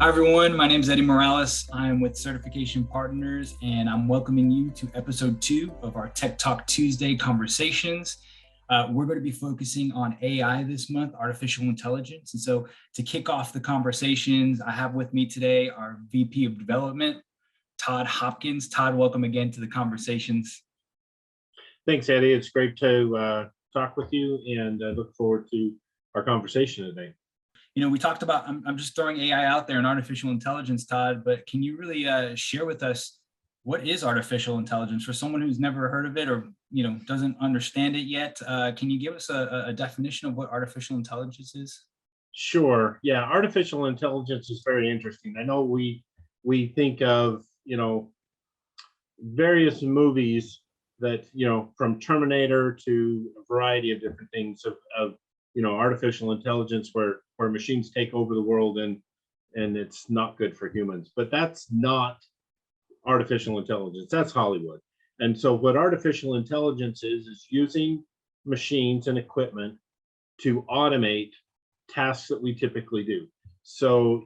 Hi, everyone. My name is Eddie Morales. I'm with Certification Partners, and I'm welcoming you to episode 2 of our Tech Talk Tuesday conversations. We're going to be focusing on AI this month, artificial intelligence. And so to kick off the conversations, I have with me today our VP of Development, Todd Hopkins. Todd, welcome again to the conversations. Thanks, Eddie. It's great to talk with you, and look forward to our conversation today. We talked about, I'm just throwing AI out there and artificial intelligence, Todd, but can you really share with us what is artificial intelligence for someone who's never heard of it or, doesn't understand it yet? Can you give us a definition of what artificial intelligence is? Sure. Yeah, artificial intelligence is very interesting. I know we think of, various movies that, from Terminator to a variety of different things of artificial intelligence where machines take over the world and it's not good for humans. But that's not artificial intelligence. That's Hollywood. And so what artificial intelligence is using machines and equipment to automate tasks that we typically do. So,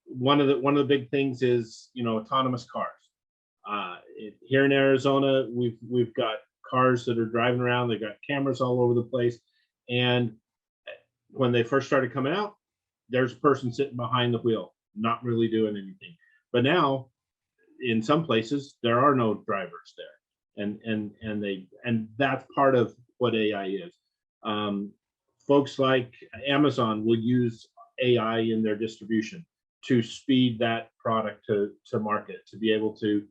one of the big things is, autonomous cars. Here in Arizona, we've got cars that are driving around. They've got cameras all over the place. And when they first started coming out, there's a person sitting behind the wheel, not really doing anything. But now, in some places, there are no drivers there, and that's part of what AI is. Folks like Amazon will use AI in their distribution to speed that product to market, to be able to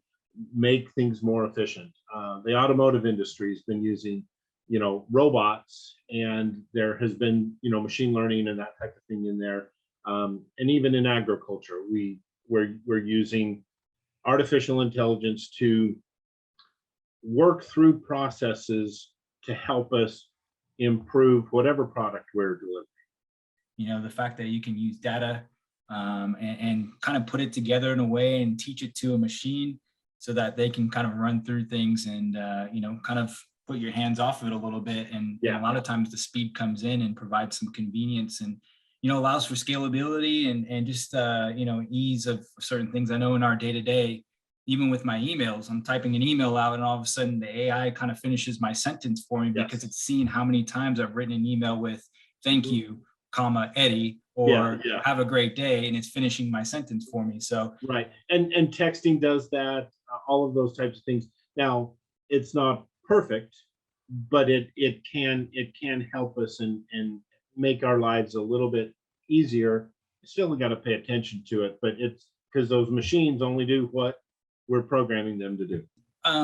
make things more efficient. The automotive industry has been using robots, and there has been machine learning and that type of thing in there, and even in agriculture we're using artificial intelligence to work through processes to help us improve whatever product we're delivering. The fact that you can use data and kind of put it together in a way and teach it to a machine so that they can kind of run through things and kind of put your hands off of it a little bit. And a lot of times the speed comes in and provides some convenience and, allows for scalability and just, ease of certain things. I know in our day-to-day, even with my emails, I'm typing an email out and all of a sudden the AI kind of finishes my sentence for me because it's seen how many times I've written an email with thank you, comma, Eddie, or have a great day, and it's finishing my sentence for me. So right. And texting does that, all of those types of things. Now, it's not perfect, but it can help us and make our lives a little bit easier. Still, we got to pay attention to it, but it's because those machines only do what we're programming them to do.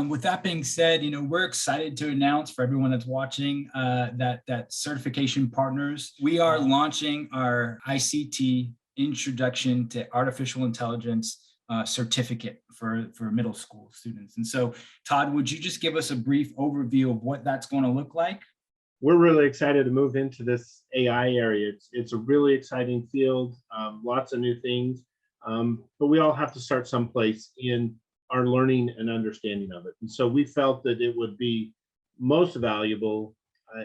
With that being said, we're excited to announce for everyone that's watching that Certification Partners, we are launching our ICT Introduction to Artificial Intelligence certificate for middle school students. And so, Todd, would you just give us a brief overview of what that's going to look like? We're really excited to move into this AI area. It's a really exciting field, lots of new things, but we all have to start someplace in our learning and understanding of it. And so we felt that it would be most valuable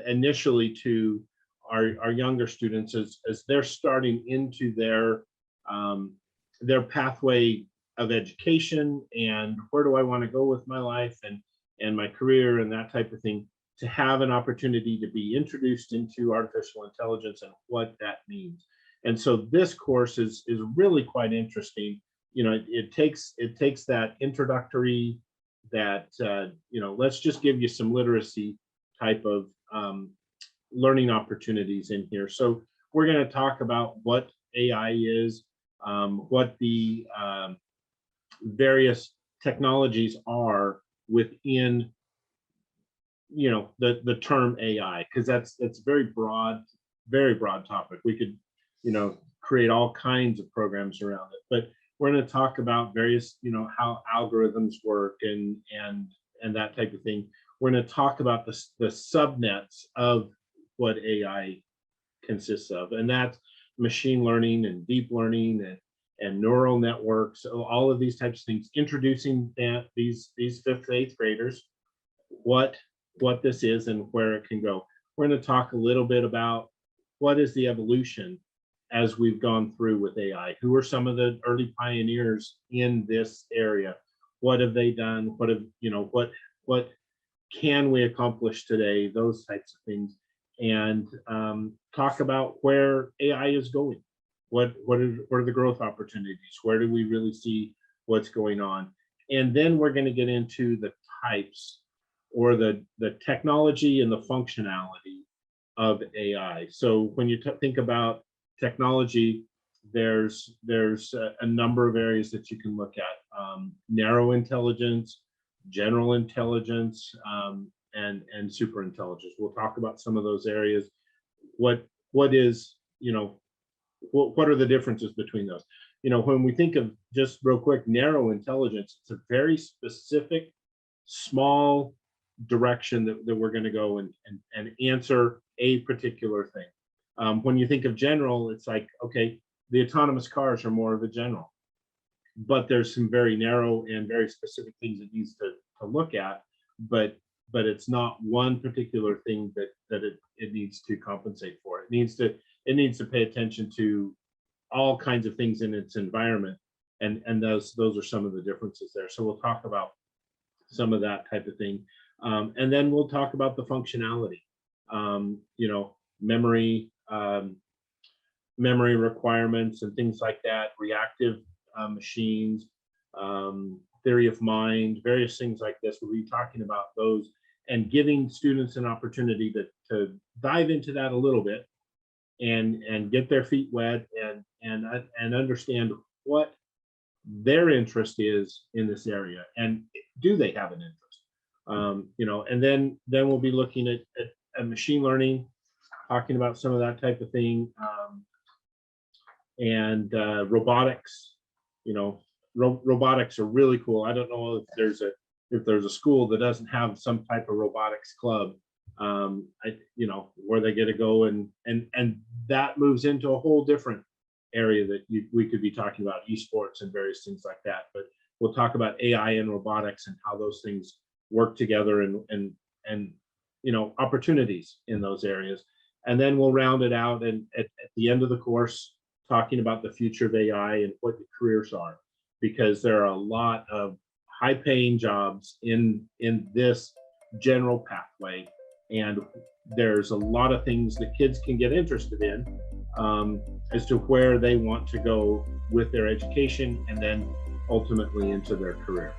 initially to our younger students as they're starting into their pathway of education and where do I want to go with my life and my career and that type of thing, to have an opportunity to be introduced into artificial intelligence and what that means. And so this course is really quite interesting. It takes that introductory, that let's just give you some literacy type of learning opportunities in here. So we're going to talk about what AI is, what the various technologies are within the term AI, because that's a very broad topic. We could create all kinds of programs around it, but we're going to talk about various how algorithms work and that type of thing. We're going to talk about the subnets of what AI consists of, and that's machine learning and deep learning and neural networks, so all of these types of things, introducing these 5th, 8th graders what this is and where it can go. We're going to talk a little bit about what is the evolution as we've gone through with AI? Who are some of the early pioneers in this area? What have they done? What have, what can we accomplish today? Those types of things. And talk about where AI is going. What are the growth opportunities? Where do we really see what's going on? And then we're going to get into the types, or the technology and the functionality of AI. So when you think about technology, there's a number of areas that you can look at: narrow intelligence, general intelligence, and super intelligence. We'll talk about some of those areas. What is, what are the differences between those? When we think of, just real quick, narrow intelligence, it's a very specific, small direction that we're going to go and answer a particular thing. When you think of general, it's like, okay, the autonomous cars are more of a general, but there's some very narrow and very specific things it needs to look at, but it's not one particular thing that it needs to compensate for. It needs to pay attention to all kinds of things in its environment, and those are some of the differences there. So we'll talk about some of that type of thing, and then we'll talk about the functionality, memory requirements and things like that, reactive machines, theory of mind, various things like this. We'll be talking about those and giving students an opportunity to dive into that a little bit and get their feet wet and understand what their interest is in this area, and do they have an interest. And then we'll be looking at machine learning, talking about some of that type of thing, and robotics. Robotics are really cool. I don't know if there's a school that doesn't have some type of robotics club, where they get to go, and that moves into a whole different area that we could be talking about, esports and various things like that. But we'll talk about AI and robotics and how those things work together, and opportunities in those areas. And then we'll round it out, and at the end of the course, talking about the future of AI and what the careers are, because there are a lot of high-paying jobs in this general pathway, and there's a lot of things that kids can get interested in, as to where they want to go with their education, and then ultimately into their career.